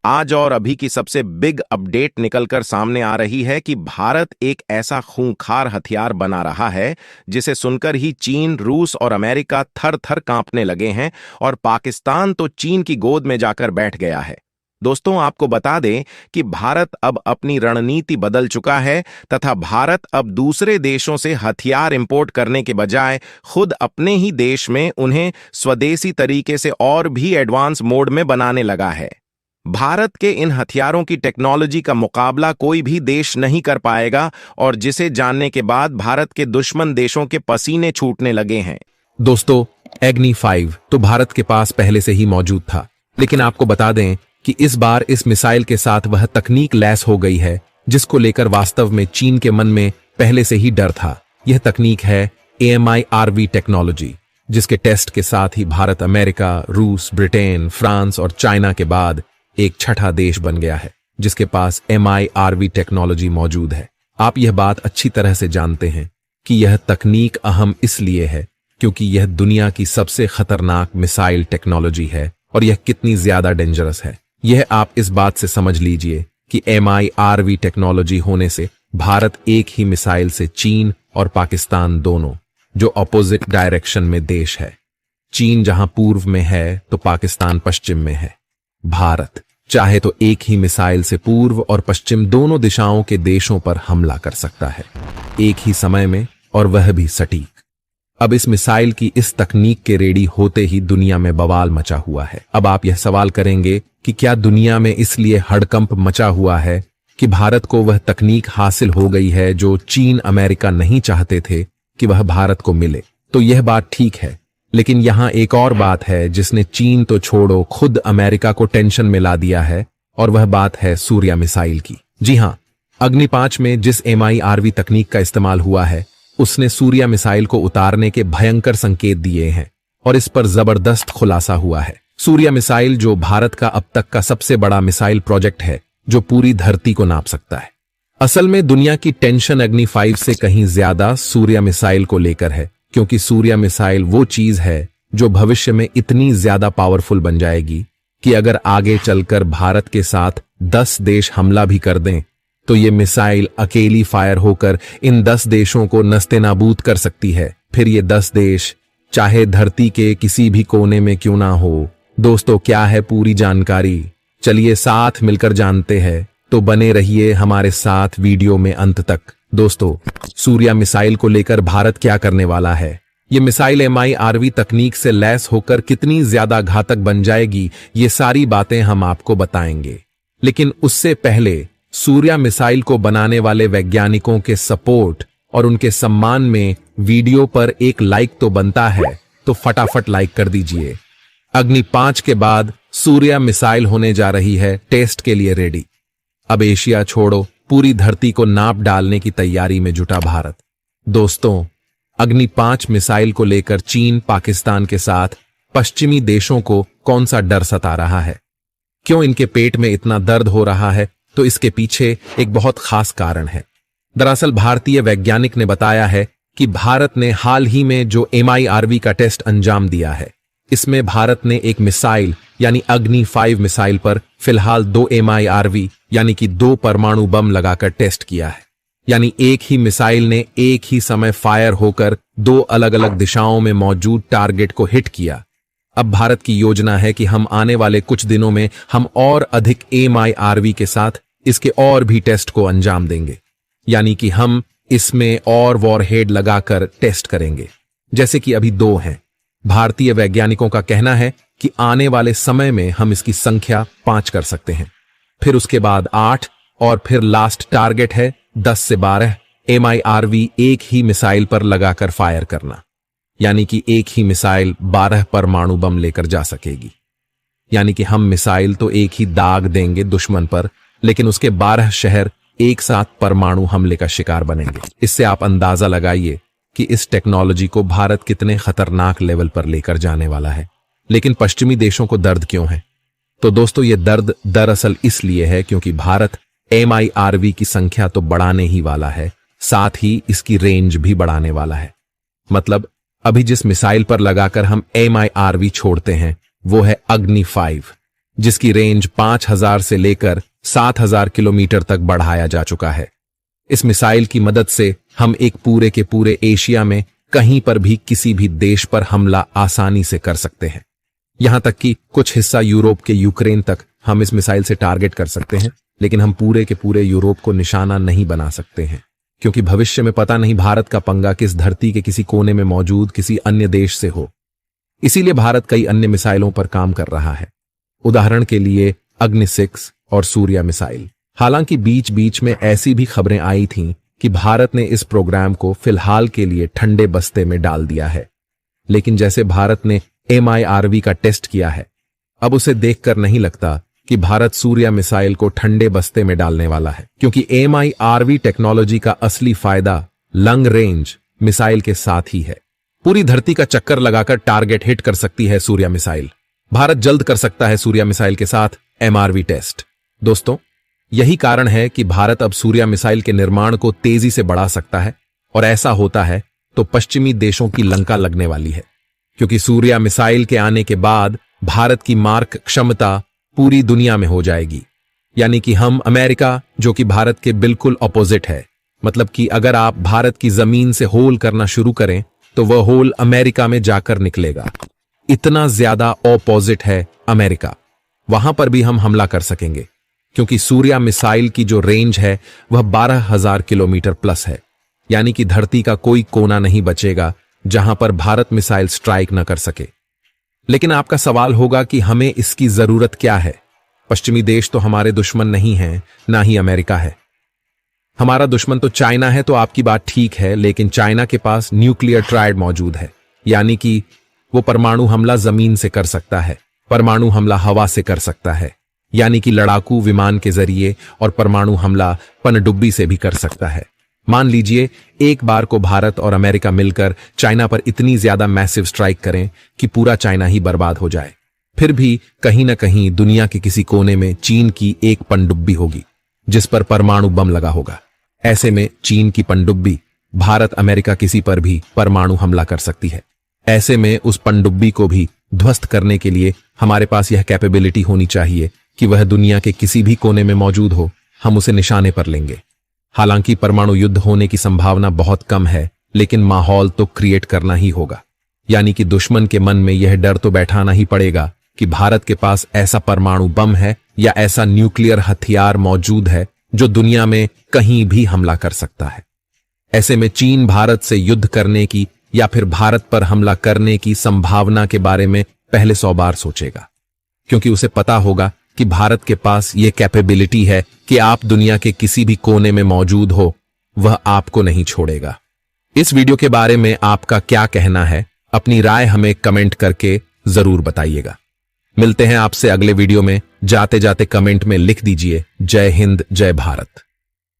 आज और अभी की सबसे बिग अपडेट निकलकर सामने आ रही है कि भारत एक ऐसा खूंखार हथियार बना रहा है जिसे सुनकर ही चीन, रूस और अमेरिका थर थर कांपने लगे हैं और पाकिस्तान तो चीन की गोद में जाकर बैठ गया है। दोस्तों, आपको बता दें कि भारत अब अपनी रणनीति बदल चुका है तथा भारत अब दूसरे देशों से हथियार इंपोर्ट करने के बजाय खुद अपने ही देश में उन्हें स्वदेशी तरीके से और भी एडवांस मोड में बनाने लगा है। भारत के इन हथियारों की टेक्नोलॉजी का मुकाबला कोई भी देश नहीं कर पाएगा और जिसे जानने के बाद भारत के दुश्मन देशों के पसीने छूटने लगे हैं। दोस्तों, एग्नि 5 तो भारत के पास पहले से ही मौजूद था, लेकिन आपको बता दें कि इस बार इस मिसाइल के साथ वह तकनीक लैस हो गई है जिसको लेकर वास्तव में चीन के मन में पहले से ही डर था। यह तकनीक है AMIRV टेक्नोलॉजी, जिसके टेस्ट के साथ ही भारत अमेरिका, रूस, ब्रिटेन, फ्रांस और चाइना के बाद एक छठा देश बन गया है जिसके पास MIRV टेक्नोलॉजी मौजूद है। आप यह बात अच्छी तरह से जानते हैं कि यह तकनीक अहम इसलिए है क्योंकि यह दुनिया की सबसे खतरनाक मिसाइल टेक्नोलॉजी है और यह कितनी ज्यादा डेंजरस है यह आप इस बात से समझ लीजिए कि MIRV टेक्नोलॉजी होने से भारत एक ही मिसाइल से चीन और पाकिस्तान दोनों, जो अपोजिट डायरेक्शन में देश है, चीन जहां पूर्व में है तो पाकिस्तान पश्चिम में है, भारत चाहे तो एक ही मिसाइल से पूर्व और पश्चिम दोनों दिशाओं के देशों पर हमला कर सकता है एक ही समय में, और वह भी सटीक। अब इस मिसाइल की इस तकनीक के रेडी होते ही दुनिया में बवाल मचा हुआ है। अब आप यह सवाल करेंगे कि क्या दुनिया में इसलिए हड़कंप मचा हुआ है कि भारत को वह तकनीक हासिल हो गई है जो चीन, अमेरिका नहीं चाहते थे कि वह भारत को मिले। तो यह बात ठीक है, लेकिन यहां एक और बात है जिसने चीन तो छोड़ो खुद अमेरिका को टेंशन में ला दिया है, और वह बात है सूर्या मिसाइल की। जी हां, अग्नि 5 में जिस MIRV तकनीक का इस्तेमाल हुआ है उसने सूर्या मिसाइल को उतारने के भयंकर संकेत दिए हैं और इस पर जबरदस्त खुलासा हुआ है। सूर्या मिसाइल जो भारत का अब तक का सबसे बड़ा मिसाइल प्रोजेक्ट है जो पूरी धरती को नाप सकता है। असल में दुनिया की टेंशन अग्नि 5 से कहीं ज्यादा सूर्या मिसाइल को लेकर है, क्योंकि सूर्या मिसाइल वो चीज है जो भविष्य में इतनी ज्यादा पावरफुल बन जाएगी कि अगर आगे चलकर भारत के साथ 10 देश हमला भी कर दें तो ये मिसाइल अकेली फायर होकर इन 10 देशों को नस्तेनाबूद कर सकती है। फिर ये 10 देश चाहे धरती के किसी भी कोने में क्यों ना हो। दोस्तों, क्या है पूरी जानकारी? चलिए साथ मिलकर जानते हैं, तो बने रहिए हमारे साथ वीडियो में अंत तक। दोस्तों, सूर्या मिसाइल को लेकर भारत क्या करने वाला है? ये मिसाइल MIRV तकनीक से लैस होकर कितनी ज्यादा घातक बन जाएगी, ये सारी बातें हम आपको बताएंगे। लेकिन उससे पहले सूर्या मिसाइल को बनाने वाले वैज्ञानिकों के सपोर्ट और उनके सम्मान में वीडियो पर एक लाइक तो बनता है, तो फटाफट लाइक कर दीजिए। अग्नि 5 के बाद सूर्या मिसाइल होने जा रही है टेस्ट के लिए रेडी। अब एशिया छोड़ो, पूरी धरती को नाप डालने की तैयारी में जुटा भारत। दोस्तों, अग्नि 5 मिसाइल को लेकर चीन, पाकिस्तान के साथ पश्चिमी देशों को कौन सा डर सता रहा है? क्यों इनके पेट में इतना दर्द हो रहा है? तो इसके पीछे एक बहुत खास कारण है। दरअसल भारतीय वैज्ञानिक ने बताया है कि भारत ने हाल ही में जो MIRV का टेस्ट अंजाम दिया है, इसमें भारत ने एक मिसाइल यानी अग्नि 5 मिसाइल पर फिलहाल 2 MIRV यानी कि 2 परमाणु बम लगाकर टेस्ट किया है। यानी एक ही मिसाइल ने एक ही समय फायर होकर 2 अलग अलग दिशाओं में मौजूद टारगेट को हिट किया। अब भारत की योजना है कि हम आने वाले कुछ दिनों में हम और अधिक MIRV के साथ इसके और भी टेस्ट को अंजाम देंगे, यानी कि हम इसमें और वॉरहेड लगाकर टेस्ट करेंगे, जैसे कि अभी 2 हैं। भारतीय वैज्ञानिकों का कहना है कि आने वाले समय में हम इसकी संख्या 5 कर सकते हैं, फिर उसके बाद 8 और फिर लास्ट टारगेट है 10 से 12 MIRV एक ही मिसाइल पर लगाकर फायर करना, यानी कि एक ही मिसाइल 12 परमाणु बम लेकर जा सकेगी। यानी कि हम मिसाइल तो एक ही दाग देंगे दुश्मन पर, लेकिन उसके 12 शहर एक साथ परमाणु हमले का शिकार बनेंगे। इससे आप अंदाजा लगाइए कि इस टेक्नोलॉजी को भारत कितने खतरनाक लेवल पर लेकर जाने वाला है। लेकिन पश्चिमी देशों को दर्द क्यों है? तो दोस्तों, ये दर्द दरअसल इसलिए है क्योंकि भारत MIRV की संख्या तो बढ़ाने ही वाला है, साथ ही इसकी रेंज भी बढ़ाने वाला है। मतलब अभी जिस मिसाइल पर लगाकर हम MIRV छोड़ते हैं वो है अग्नि 5, जिसकी रेंज 5000 से लेकर 7000 किलोमीटर तक बढ़ाया जा चुका है। इस मिसाइल की मदद से हम एक पूरे के पूरे एशिया में कहीं पर भी किसी भी देश पर हमला आसानी से कर सकते हैं। यहां तक कि कुछ हिस्सा यूरोप के यूक्रेन तक हम इस मिसाइल से टारगेट कर सकते हैं, लेकिन हम पूरे के पूरे यूरोप को निशाना नहीं बना सकते हैं, क्योंकि भविष्य में पता नहीं भारत का पंगा किस धरती के किसी कोने में मौजूद किसी अन्य देश से हो। इसीलिए भारत कई अन्य मिसाइलों पर काम कर रहा है, उदाहरण के लिए अग्नि 6 और सूर्या मिसाइल। हालांकि बीच बीच में ऐसी भी खबरें आई थीं कि भारत ने इस प्रोग्राम को फिलहाल के लिए ठंडे बस्ते में डाल दिया है, लेकिन जैसे भारत ने MIRV का टेस्ट किया है, अब उसे देखकर नहीं लगता कि भारत सूर्या मिसाइल को ठंडे बस्ते में डालने वाला है, क्योंकि MIRV टेक्नोलॉजी का असली फायदा लॉन्ग रेंज मिसाइल के साथ ही है। पूरी धरती का चक्कर लगाकर टारगेट हिट कर सकती है सूर्या मिसाइल। भारत जल्द कर सकता है सूर्या मिसाइल के साथ MRV टेस्ट। दोस्तों, यही कारण है कि भारत अब सूर्या मिसाइल के निर्माण को तेजी से बढ़ा सकता है, और ऐसा होता है तो पश्चिमी देशों की लंका लगने वाली है, क्योंकि सूर्या मिसाइल के आने के बाद भारत की मार्क क्षमता पूरी दुनिया में हो जाएगी। यानी कि हम अमेरिका, जो कि भारत के बिल्कुल ऑपोजिट है, मतलब कि अगर आप भारत की जमीन से होल करना शुरू करें तो वह होल अमेरिका में जाकर निकलेगा। इतना ज्यादा ऑपोजिट है अमेरिका। वहां पर भी हम हमला कर सकेंगे, क्योंकि सूर्या मिसाइल की जो रेंज है वह 12,000 किलोमीटर प्लस है। यानी कि धरती का कोई कोना नहीं बचेगा जहां पर भारत मिसाइल स्ट्राइक न कर सके। लेकिन आपका सवाल होगा कि हमें इसकी जरूरत क्या है? पश्चिमी देश तो हमारे दुश्मन नहीं हैं, ना ही अमेरिका है। हमारा दुश्मन तो चाइना है, तो आपकी बात ठीक है, लेकिन चाइना के पास न्यूक्लियर ट्रायड मौजूद है, यानी कि वो परमाणु हमला जमीन से कर सकता है, परमाणु हमला हवा से कर सकता है, यानी कि लड़ाकू विमान के जरिए, और परमाणु हमला पनडुब्बी से भी कर सकता है। मान लीजिए एक बार को भारत और अमेरिका मिलकर चाइना पर इतनी ज्यादा मैसिव स्ट्राइक करें कि पूरा चाइना ही बर्बाद हो जाए, फिर भी कहीं ना कहीं दुनिया के किसी कोने में चीन की एक पनडुब्बी होगी जिस पर परमाणु बम लगा होगा। ऐसे में चीन की पनडुब्बी, भारत अमेरिका किसी पर भी परमाणु हमला कर सकती है। ऐसे में उस पनडुब्बी को भी ध्वस्त करने के लिए हमारे पास यह कैपेबिलिटी होनी चाहिए कि वह दुनिया के किसी भी कोने में मौजूद हो, हम उसे निशाने पर लेंगे। हालांकि परमाणु युद्ध होने की संभावना बहुत कम है, लेकिन माहौल तो क्रिएट करना ही होगा। यानी कि दुश्मन के मन में यह डर तो बैठाना ही पड़ेगा कि भारत के पास ऐसा परमाणु बम है या ऐसा न्यूक्लियर हथियार मौजूद है जो दुनिया में कहीं भी हमला कर सकता है। ऐसे में चीन भारत से युद्ध करने की या फिर भारत पर हमला करने की संभावना के बारे में पहले 100 बार सोचेगा, क्योंकि उसे पता होगा कि भारत के पास यह कैपेबिलिटी है कि आप दुनिया के किसी भी कोने में मौजूद हो, वह आपको नहीं छोड़ेगा। इस वीडियो के बारे में आपका क्या कहना है? अपनी राय हमें कमेंट करके जरूर बताइएगा। मिलते हैं आपसे अगले वीडियो में। जाते जाते कमेंट में लिख दीजिए जय हिंद, जय भारत।